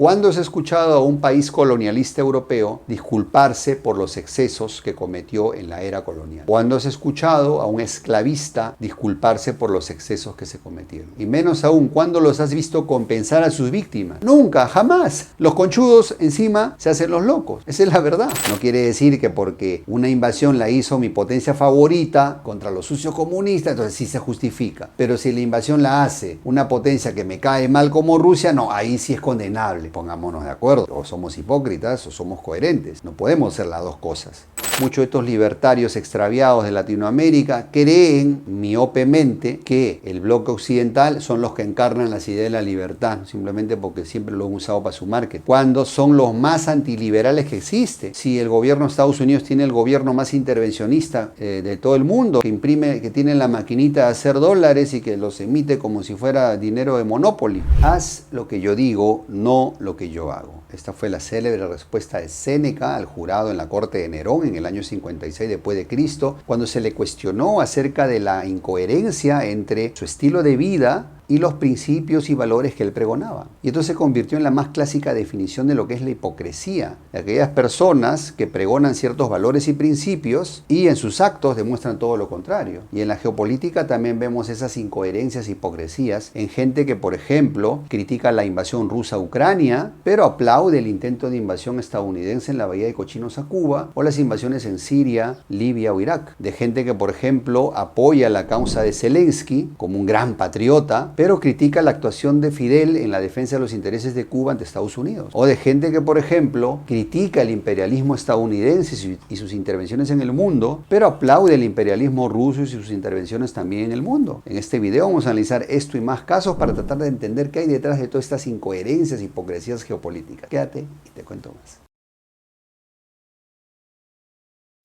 ¿Cuándo se ha escuchado a un país colonialista europeo disculparse por los excesos que cometió en la era colonial? ¿Cuándo se ha escuchado a un esclavista disculparse por los excesos que se cometieron? Y menos aún, ¿cuándo los has visto compensar a sus víctimas? Nunca, jamás. Los conchudos encima se hacen los locos. Esa es la verdad. No quiere decir que porque una invasión la hizo mi potencia favorita contra los sucios comunistas, entonces sí se justifica. Pero si la invasión la hace una potencia que me cae mal como Rusia, no, ahí sí es condenable. Pongámonos de acuerdo. O somos hipócritas o somos coherentes. No podemos hacer las dos cosas. Muchos de estos libertarios extraviados de Latinoamérica creen miopemente que el bloque occidental son los que encarnan las ideas de la libertad, simplemente porque siempre lo han usado para su marketing, cuando son los más antiliberales que existe. Si el gobierno de Estados Unidos tiene el gobierno más intervencionista de todo el mundo, que tiene la maquinita de hacer dólares y que los emite como si fuera dinero de Monopoly. Haz lo que yo digo, no lo que yo hago. Esta fue la célebre respuesta de Séneca al jurado en la corte de Nerón en el año 56 después de Cristo, cuando se le cuestionó acerca de la incoherencia entre su estilo de vida y los principios y valores que él pregonaba. Y entonces se convirtió en la más clásica definición de lo que es la hipocresía, de aquellas personas que pregonan ciertos valores y principios y en sus actos demuestran todo lo contrario. Y en la geopolítica también vemos esas incoherencias e hipocresías en gente que, por ejemplo, critica la invasión rusa a Ucrania, pero aplaude el intento de invasión estadounidense en la bahía de Cochinos a Cuba, o las invasiones en Siria, Libia o Irak. De gente que, por ejemplo, apoya la causa de Zelensky como un gran patriota, pero critica la actuación de Fidel en la defensa de los intereses de Cuba ante Estados Unidos. O de gente que, por ejemplo, critica el imperialismo estadounidense y sus intervenciones en el mundo, pero aplaude el imperialismo ruso y sus intervenciones también en el mundo. En este video vamos a analizar esto y más casos para tratar de entender qué hay detrás de todas estas incoherencias e hipocresías geopolíticas. Quédate y te cuento más.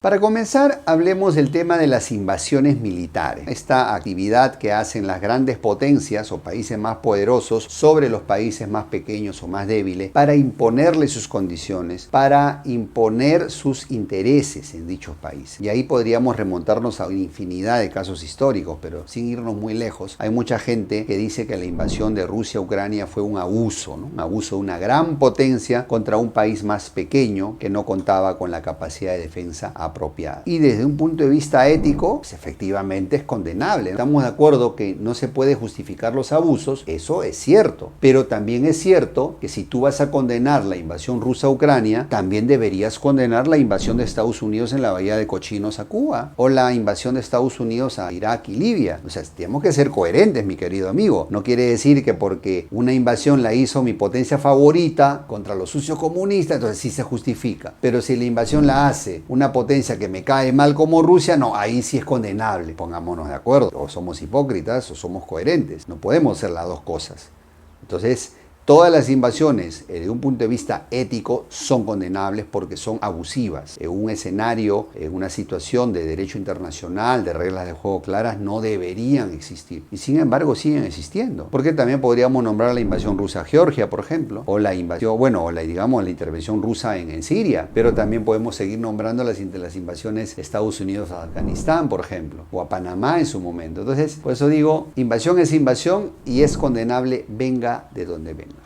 Para comenzar, hablemos del tema de las invasiones militares. Esta actividad que hacen las grandes potencias o países más poderosos sobre los países más pequeños o más débiles para imponerle sus condiciones, para imponer sus intereses en dichos países. Y ahí podríamos remontarnos a una infinidad de casos históricos, pero sin irnos muy lejos. Hay mucha gente que dice que la invasión de Rusia a Ucrania fue un abuso, ¿no? Un abuso de una gran potencia contra un país más pequeño que no contaba con la capacidad de defensa apropiada. Y desde un punto de vista ético, pues efectivamente es condenable. Estamos de acuerdo que no se puede justificar los abusos, eso es cierto. Pero también es cierto que si tú vas a condenar la invasión rusa a Ucrania, también deberías condenar la invasión de Estados Unidos en la bahía de Cochinos a Cuba, o la invasión de Estados Unidos a Irak y Libia. O sea, tenemos que ser coherentes, mi querido amigo. No quiere decir que porque una invasión la hizo mi potencia favorita contra los sucios comunistas, entonces sí se justifica. Pero si la invasión la hace una potencia que me cae mal como Rusia, no, ahí sí es condenable. Pongámonos de acuerdo. O somos hipócritas o somos coherentes. No podemos hacer las dos cosas. Entonces, todas las invasiones, desde un punto de vista ético, son condenables porque son abusivas. En un escenario, en una situación de derecho internacional, de reglas de juego claras, no deberían existir. Y sin embargo, siguen existiendo. Porque también podríamos nombrar la invasión rusa a Georgia, por ejemplo, o la invasión, la intervención rusa en Siria. Pero también podemos seguir nombrando las invasiones de Estados Unidos a Afganistán, por ejemplo, o a Panamá en su momento. Entonces, por eso digo, invasión es invasión y es condenable, venga de donde venga.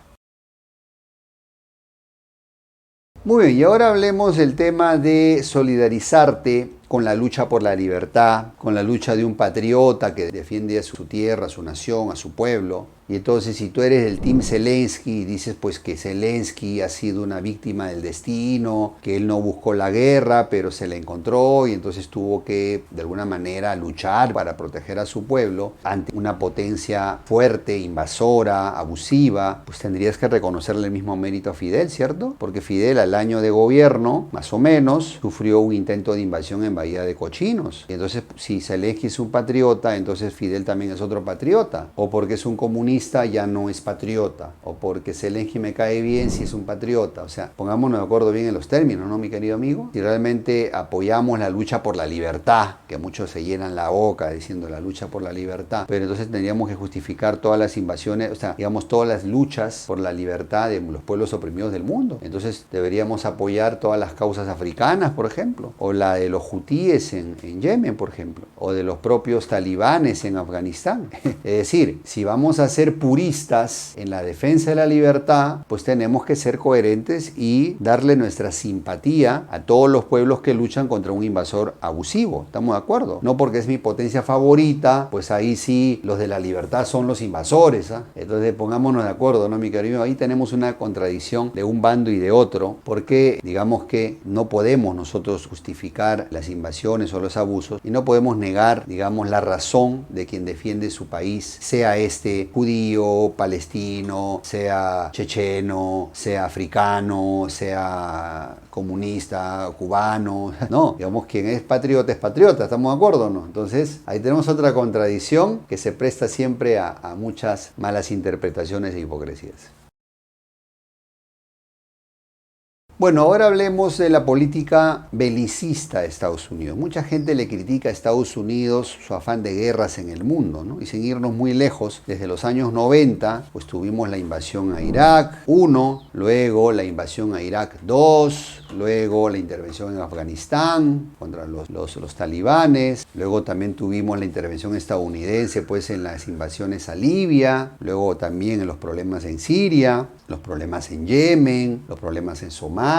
Muy bien, y ahora hablemos del tema de solidarizarte con la lucha por la libertad, con la lucha de un patriota que defiende a su tierra, a su nación, a su pueblo. Y entonces si tú eres del team Zelensky y dices pues que Zelensky ha sido una víctima del destino, que él no buscó la guerra, pero se la encontró y entonces tuvo que de alguna manera luchar para proteger a su pueblo ante una potencia fuerte, invasora, abusiva, pues tendrías que reconocerle el mismo mérito a Fidel, ¿cierto? Porque Fidel al año de gobierno, más o menos, sufrió un intento de invasión en bahía de Cochinos. Y entonces si Zelensky es un patriota, entonces Fidel también es otro patriota. O porque es un comunista ya no es patriota, o porque Zelensky me cae bien si es un patriota. O sea, pongámonos de acuerdo bien en los términos, ¿no, mi querido amigo? Si realmente apoyamos la lucha por la libertad, que muchos se llenan la boca diciendo la lucha por la libertad, pero entonces tendríamos que justificar todas las invasiones, o sea, digamos, todas las luchas por la libertad de los pueblos oprimidos del mundo. Entonces deberíamos apoyar todas las causas africanas, por ejemplo, o la de los hutíes hutíes en Yemen, por ejemplo, o de los propios talibanes en Afganistán. Es decir, si vamos a ser puristas en la defensa de la libertad, pues tenemos que ser coherentes y darle nuestra simpatía a todos los pueblos que luchan contra un invasor abusivo. ¿Estamos de acuerdo? No porque es mi potencia favorita, pues ahí sí los de la libertad son los invasores, ¿ah? Entonces pongámonos de acuerdo, ¿no, mi querido? Ahí tenemos una contradicción de un bando y de otro, porque digamos que no podemos nosotros justificar las invasiones o los abusos y no podemos negar, digamos, la razón de quien defiende su país, sea este judío, palestino, sea checheno, sea africano, sea comunista, cubano. No, digamos, quien es patriota, ¿estamos de acuerdo o no? Entonces, ahí tenemos otra contradicción que se presta siempre a muchas malas interpretaciones e hipocresías. Bueno, ahora hablemos de la política belicista de Estados Unidos. Mucha gente le critica a Estados Unidos su afán de guerras en el mundo, ¿no? Y sin irnos muy lejos, desde los años 90, pues tuvimos la invasión a Irak 1, luego la invasión a Irak 2, luego la intervención en Afganistán contra los talibanes, luego también tuvimos la intervención estadounidense pues en las invasiones a Libia, luego también en los problemas en Siria, los problemas en Yemen, los problemas en Somalia,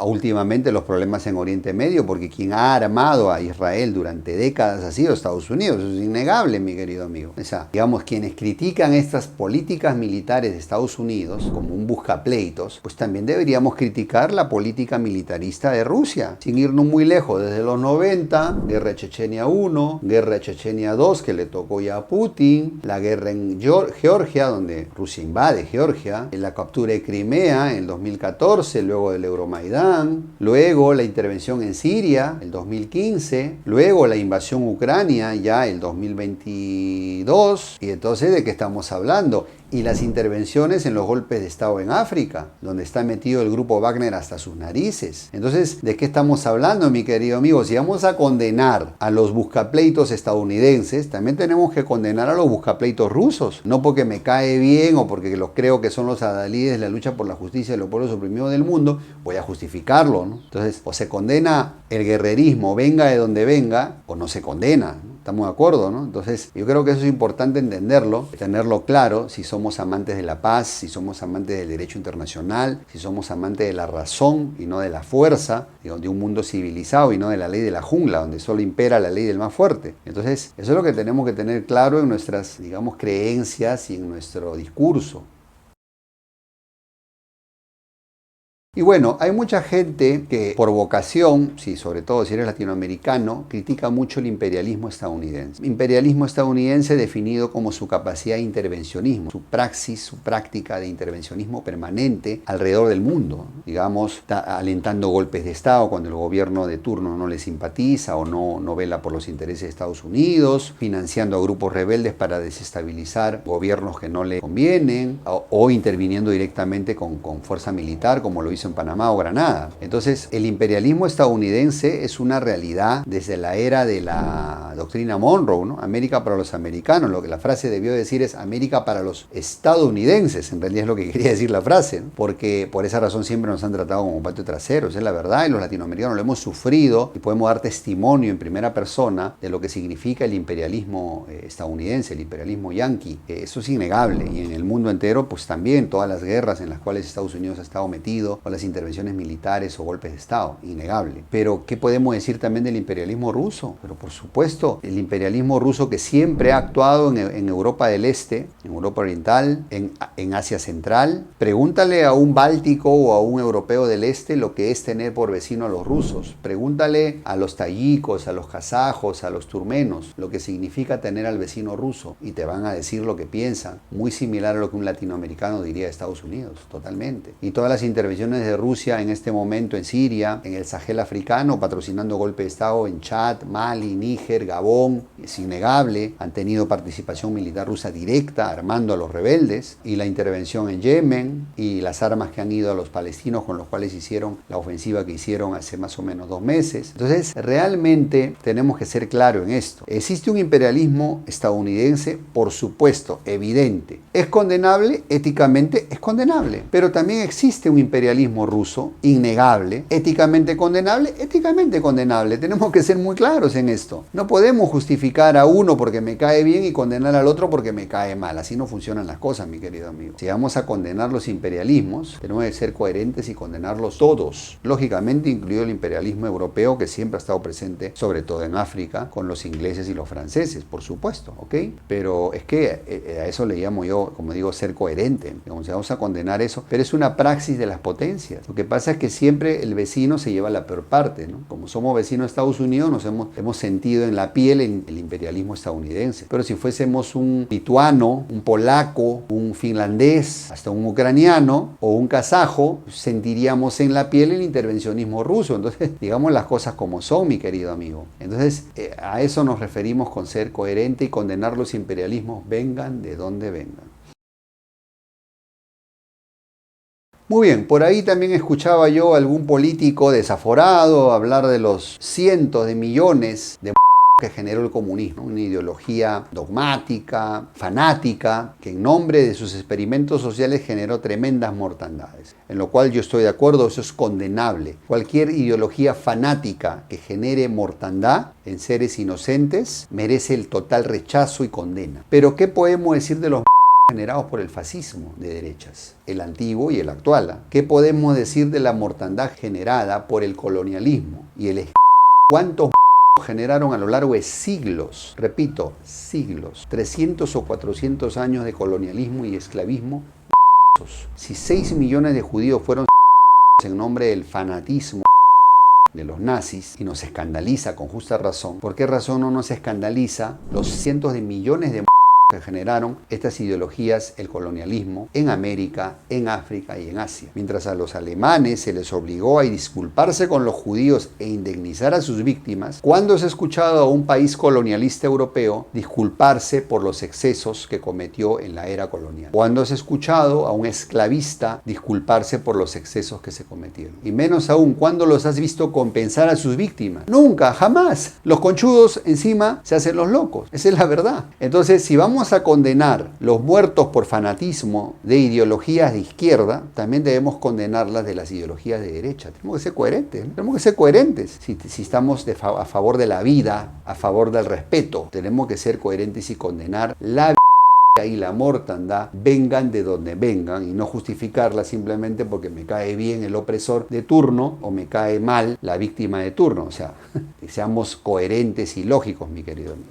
últimamente los problemas en Oriente Medio, porque quien ha armado a Israel durante décadas ha sido Estados Unidos. Eso es innegable, mi querido amigo. O sea, digamos, quienes critican estas políticas militares de Estados Unidos como un buscapleitos, pues también deberíamos criticar la política militarista de Rusia, sin irnos muy lejos. Desde los 90, guerra de Chechenia 1, guerra de Chechenia 2, que le tocó ya a Putin, la guerra en Georgia, donde Rusia invade Georgia, la captura de Crimea en el 2014, luego del Euromaidán, luego la intervención en Siria, el 2015, luego la invasión a Ucrania ya el 2022, y entonces ¿de qué estamos hablando? Y las intervenciones en los golpes de Estado en África, donde está metido el grupo Wagner hasta sus narices. Entonces, ¿de qué estamos hablando, mi querido amigo? Si vamos a condenar a los buscapleitos estadounidenses, también tenemos que condenar a los buscapleitos rusos. No porque me cae bien o porque los creo que son los adalides de la lucha por la justicia de los pueblos oprimidos del mundo, voy a justificarlo, ¿no? Entonces, o se condena el guerrerismo, venga de donde venga, o no se condena, ¿no? ¿Estamos de acuerdo, no? Entonces, yo creo que eso es importante entenderlo, tenerlo claro, si somos amantes de la paz, si somos amantes del derecho internacional, si somos amantes de la razón y no de la fuerza, de un mundo civilizado y no de la ley de la jungla, donde solo impera la ley del más fuerte. Entonces, eso es lo que tenemos que tener claro en nuestras, digamos, creencias y en nuestro discurso. Y bueno, hay mucha gente que por vocación, sí, sobre todo si eres latinoamericano, critica mucho el imperialismo estadounidense. Imperialismo estadounidense definido como su capacidad de intervencionismo, su praxis, su práctica de intervencionismo permanente alrededor del mundo. Digamos, alentando golpes de Estado cuando el gobierno de turno no le simpatiza o no vela por los intereses de Estados Unidos, financiando a grupos rebeldes para desestabilizar gobiernos que no le convienen o interviniendo directamente con fuerza militar, como lo hizo en Panamá o Granada. Entonces, el imperialismo estadounidense es una realidad desde la era de la doctrina Monroe, ¿no? América para los americanos. Lo que la frase debió decir es América para los estadounidenses. En realidad es lo que quería decir la frase, ¿no? Porque por esa razón siempre nos han tratado como patio trasero. Esa es la verdad y los latinoamericanos lo hemos sufrido y podemos dar testimonio en primera persona de lo que significa el imperialismo estadounidense, el imperialismo yanqui. Eso es innegable y en el mundo entero pues también todas las guerras en las cuales Estados Unidos ha estado metido o las intervenciones militares o golpes de Estado, innegable. Pero, ¿qué podemos decir también del imperialismo ruso? Pero, por supuesto, el imperialismo ruso que siempre ha actuado en Europa del Este, en Europa Oriental, en Asia Central. Pregúntale a un báltico o a un europeo del Este lo que es tener por vecino a los rusos. Pregúntale a los tayikos, a los kazajos, a los turmenos, lo que significa tener al vecino ruso y te van a decir lo que piensan. Muy similar a lo que un latinoamericano diría de Estados Unidos, totalmente. Y todas las intervenciones de Rusia en este momento en Siria, en el Sahel africano, patrocinando golpe de Estado en Chad, Mali, Níger, eslabón, es innegable, han tenido participación militar rusa directa armando a los rebeldes, y la intervención en Yemen y las armas que han ido a los palestinos con los cuales hicieron la ofensiva que hicieron hace más o menos 2 meses. Entonces realmente tenemos que ser claros en esto. ¿Existe un imperialismo estadounidense? Por supuesto, evidente. ¿Es condenable? Éticamente es condenable. Pero también existe un imperialismo ruso, innegable, éticamente condenable, éticamente condenable. Tenemos que ser muy claros en esto. No podemos justificar a uno porque me cae bien y condenar al otro porque me cae mal. Así no funcionan las cosas, mi querido amigo. Si vamos a condenar los imperialismos, tenemos que ser coherentes y condenarlos todos. Lógicamente, incluido el imperialismo europeo, que siempre ha estado presente, sobre todo en África, con los ingleses y los franceses, por supuesto, ¿ok? Pero es que a eso le llamo yo, como digo, ser coherente. Digamos, vamos a condenar eso, pero es una praxis de las potencias. Lo que pasa es que siempre el vecino se lleva la peor parte, ¿no? Como somos vecinos de Estados Unidos, nos hemos sentido en la piel el imperialismo estadounidense. Pero si fuésemos un lituano, un polaco, un finlandés, hasta un ucraniano o un kazajo, sentiríamos en la piel el intervencionismo ruso. Entonces, digamos las cosas como son, mi querido amigo. Entonces, a eso nos referimos con ser coherente y condenar los imperialismos, vengan de donde vengan. Muy bien, por ahí también escuchaba yo a algún político desaforado hablar de los cientos de millones de que generó el comunismo, una ideología dogmática, fanática, que en nombre de sus experimentos sociales generó tremendas mortandades. En lo cual yo estoy de acuerdo, eso es condenable. Cualquier ideología fanática que genere mortandad en seres inocentes merece el total rechazo y condena. Pero ¿qué podemos decir de los generados por el fascismo de derechas, el antiguo y el actual? ¿Qué podemos decir de la mortandad generada por el colonialismo y el cuántos generaron a lo largo de siglos, repito, siglos, 300 o 400 años de colonialismo y esclavismo? Si 6 millones de judíos fueron en nombre del fanatismo de los nazis, y nos escandaliza con justa razón, ¿por qué razón no nos escandaliza los cientos de millones de que generaron estas ideologías, el colonialismo, en América, en África y en Asia? Mientras a los alemanes se les obligó a disculparse con los judíos e indemnizar a sus víctimas, ¿cuándo se ha escuchado a un país colonialista europeo disculparse por los excesos que cometió en la era colonial? ¿Cuándo se ha escuchado a un esclavista disculparse por los excesos que se cometieron? Y menos aún, ¿cuándo los has visto compensar a sus víctimas? Nunca, jamás. Los conchudos encima se hacen los locos. Esa es la verdad. Entonces, si vamos a condenar los muertos por fanatismo de ideologías de izquierda, también debemos condenarlas de las ideologías de derecha. Tenemos que ser coherentes, ¿no? Tenemos que ser coherentes. Si estamos a favor de la vida, a favor del respeto, tenemos que ser coherentes y condenar la vida y la mortandad, vengan de donde vengan, y no justificarla simplemente porque me cae bien el opresor de turno o me cae mal la víctima de turno. O sea, seamos coherentes y lógicos, mi querido amigo.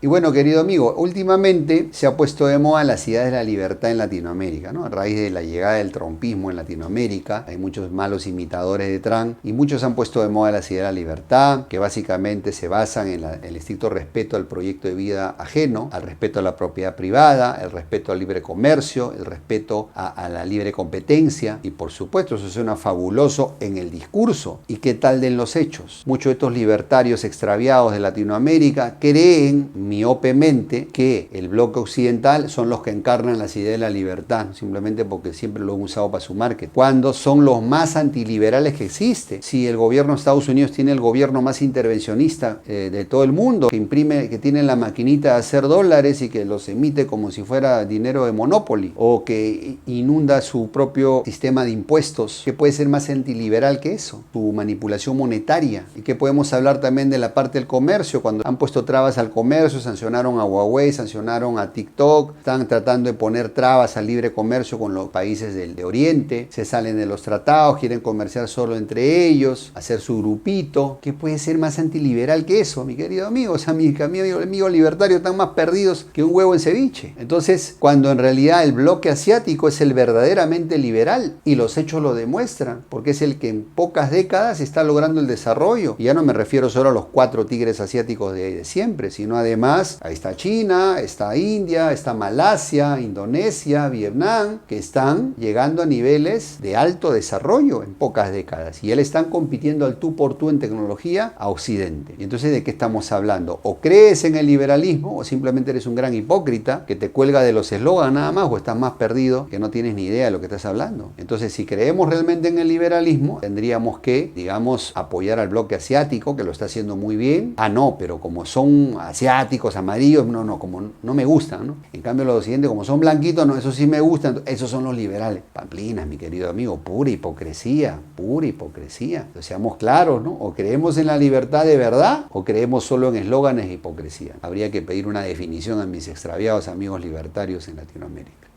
Y bueno, querido amigo, últimamente se ha puesto de moda las ideas de la libertad en Latinoamérica, ¿no? A raíz de la llegada del trumpismo en Latinoamérica, hay muchos malos imitadores de Trump y muchos han puesto de moda las ideas de la libertad, que básicamente se basan en el estricto respeto al proyecto de vida ajeno, al respeto a la propiedad privada, el respeto al libre comercio, el respeto a la libre competencia, y por supuesto eso suena fabuloso en el discurso. ¿Y qué tal de en los hechos? Muchos de estos libertarios extraviados de Latinoamérica creen miopemente que el bloque occidental son los que encarnan las ideas de la libertad, simplemente porque siempre lo han usado para su marketing, cuando son los más antiliberales que existe. Si el gobierno de Estados Unidos tiene el gobierno más intervencionista de todo el mundo, que tiene la maquinita de hacer dólares y que los emite como si fuera dinero de Monopoly, o que inunda su propio sistema de impuestos, ¿qué puede ser más antiliberal que eso? Su manipulación monetaria. ¿Y qué podemos hablar también de la parte del comercio? Cuando han puesto trabas al comercio, sancionaron a Huawei, sancionaron a TikTok, están tratando de poner trabas al libre comercio con los países de Oriente, se salen de los tratados, quieren comerciar solo entre ellos, hacer su grupito. ¿Qué puede ser más antiliberal que eso, mi querido amigo? O sea, mi amigo libertario están más perdidos que un huevo en ceviche. Entonces, cuando en realidad el bloque asiático es el verdaderamente liberal, y los hechos lo demuestran, porque es el que en pocas décadas está logrando el desarrollo, y ya no me refiero solo a los 4 tigres asiáticos de siempre, sino además más, ahí está China, está India, está Malasia, Indonesia, Vietnam, que están llegando a niveles de alto desarrollo en pocas décadas. Y ya le están compitiendo al tú por tú en tecnología a Occidente. Y entonces, ¿de qué estamos hablando? O crees en el liberalismo o simplemente eres un gran hipócrita que te cuelga de los eslogans nada más, o estás más perdido que no tienes ni idea de lo que estás hablando. Entonces, si creemos realmente en el liberalismo, tendríamos que, digamos, apoyar al bloque asiático, que lo está haciendo muy bien. Ah, no, pero como son asiáticos, amarillos, no, como no me gustan, ¿no? En cambio, los occidentes, como son blanquitos, no, eso sí me gustan, esos son los liberales. Pamplinas, mi querido amigo, pura hipocresía, pura hipocresía. Entonces, seamos claros, ¿no? O creemos en la libertad de verdad, o creemos solo en eslóganes e hipocresía. Habría que pedir una definición a mis extraviados amigos libertarios en Latinoamérica.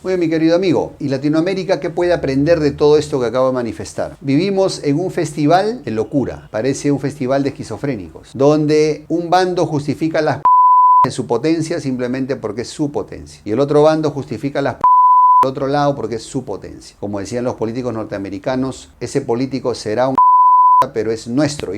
Muy bien, mi querido amigo, ¿y Latinoamérica qué puede aprender de todo esto que acabo de manifestar? Vivimos en un festival de locura, parece un festival de esquizofrénicos, donde un bando justifica las de su potencia simplemente porque es su potencia, y el otro bando justifica las del otro lado porque es su potencia. Como decían los políticos norteamericanos, ese político será un pero es nuestro,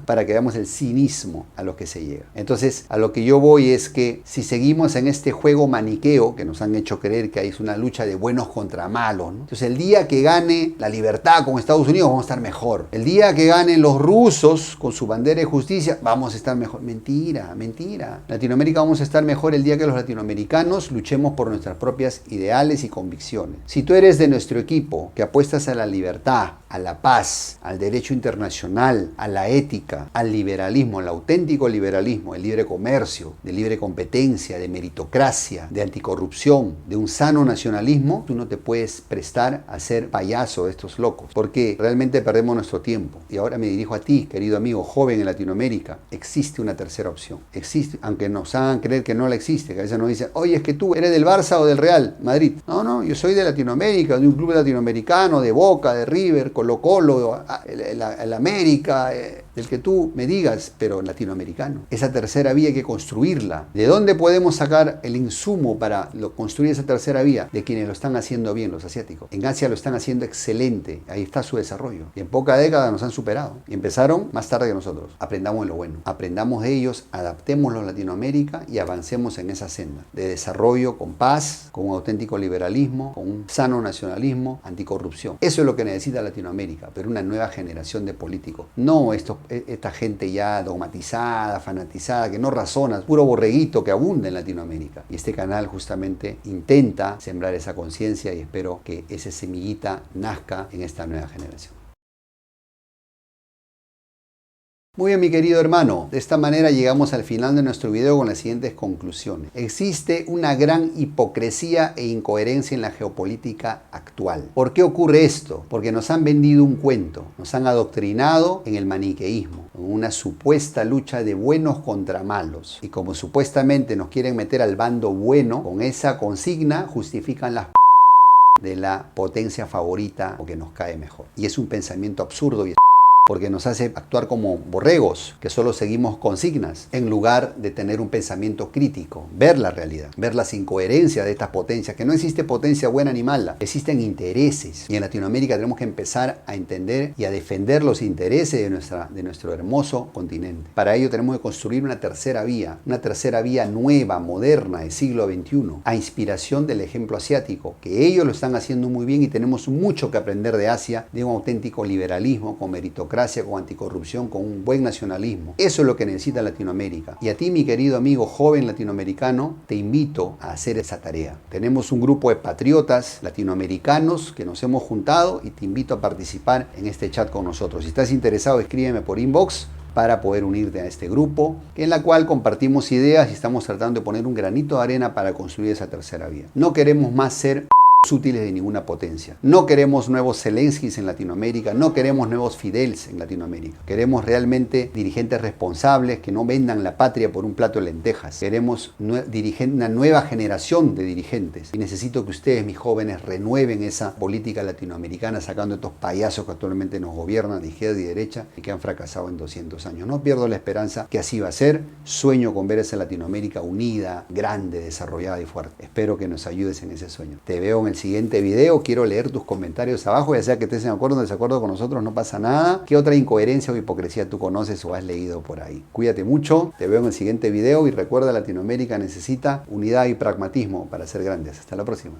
para que veamos el cinismo a lo que se llega. Entonces, a lo que yo voy es que si seguimos en este juego maniqueo que nos han hecho creer que hay una lucha de buenos contra malos, ¿no? Entonces, el día que gane la libertad con Estados Unidos, vamos a estar mejor. El día que ganen los rusos con su bandera de justicia, vamos a estar mejor. Mentira, mentira. En Latinoamérica vamos a estar mejor el día que los latinoamericanos luchemos por nuestras propias ideales y convicciones. Si tú eres de nuestro equipo que apuestas a la libertad, a la paz, al derecho internacional, a la ética, al liberalismo, al auténtico liberalismo, el libre comercio, de libre competencia, de meritocracia, de anticorrupción, de un sano nacionalismo, tú no te puedes prestar a ser payaso de estos locos, porque realmente perdemos nuestro tiempo. Y ahora me dirijo a ti, querido amigo joven en Latinoamérica, existe una tercera opción. Existe, aunque nos hagan creer que no la existe, que a veces nos dicen, oye, es que tú eres del Barça o del Real Madrid. No, yo soy de Latinoamérica, de un club latinoamericano, de Boca, de River, Colo Colo, el América, del que tú me digas, pero latinoamericano. Esa tercera vía hay que construirla. ¿De dónde podemos sacar el insumo para construir esa tercera vía? De quienes lo están haciendo bien, los asiáticos. En Asia lo están haciendo excelente. Ahí está su desarrollo. Y en poca década nos han superado. Y empezaron más tarde que nosotros. Aprendamos de lo bueno. Aprendamos de ellos, adaptémoslo a Latinoamérica y avancemos en esa senda de desarrollo con paz, con un auténtico liberalismo, con un sano nacionalismo, anticorrupción. Eso es lo que necesita Latinoamérica, pero una nueva generación de políticos. No esta gente ya dogmatizada, fanatizada, que no razona, puro borreguito que abunda en Latinoamérica. Y este canal justamente intenta sembrar esa conciencia y espero que esa semillita nazca en esta nueva generación. Muy bien, mi querido hermano, de esta manera llegamos al final de nuestro video con las siguientes conclusiones. Existe una gran hipocresía e incoherencia en la geopolítica actual. ¿Por qué ocurre esto? Porque nos han vendido un cuento, nos han adoctrinado en el maniqueísmo, en una supuesta lucha de buenos contra malos. Y como supuestamente nos quieren meter al bando bueno, con esa consigna justifican las de la potencia favorita o que nos cae mejor. Y es un pensamiento absurdo y porque nos hace actuar como borregos, que solo seguimos consignas, en lugar de tener un pensamiento crítico, ver la realidad, ver las incoherencias de estas potencias, que no existe potencia buena ni mala, existen intereses. Y en Latinoamérica tenemos que empezar a entender y a defender los intereses de nuestro hermoso continente. Para ello tenemos que construir una tercera vía nueva, moderna, del siglo XXI, a inspiración del ejemplo asiático, que ellos lo están haciendo muy bien y tenemos mucho que aprender de Asia, de un auténtico liberalismo con meritocracia, con anticorrupción, con un buen nacionalismo. Eso es lo que necesita Latinoamérica. Y a ti, mi querido amigo joven latinoamericano, te invito a hacer esa tarea. Tenemos un grupo de patriotas latinoamericanos que nos hemos juntado y te invito a participar en este chat con nosotros. Si estás interesado, escríbeme por inbox para poder unirte a este grupo, en la cual compartimos ideas y estamos tratando de poner un granito de arena para construir esa tercera vía. No queremos más ser útiles de ninguna potencia. No queremos nuevos Zelenskis en Latinoamérica, no queremos nuevos Fidels en Latinoamérica. Queremos realmente dirigentes responsables que no vendan la patria por un plato de lentejas. Queremos una nueva generación de dirigentes. Y necesito que ustedes, mis jóvenes, renueven esa política latinoamericana sacando estos payasos que actualmente nos gobiernan de izquierda y derecha y que han fracasado en 200 años. No pierdo la esperanza que así va a ser. Sueño con ver esa Latinoamérica unida, grande, desarrollada y fuerte. Espero que nos ayudes en ese sueño. Te veo en el siguiente video. Quiero leer tus comentarios abajo, ya sea que estés en acuerdo o en desacuerdo con nosotros, no pasa nada. ¿Qué otra incoherencia o hipocresía tú conoces o has leído por ahí? Cuídate mucho, te veo en el siguiente video y recuerda, Latinoamérica necesita unidad y pragmatismo para ser grandes. Hasta la próxima.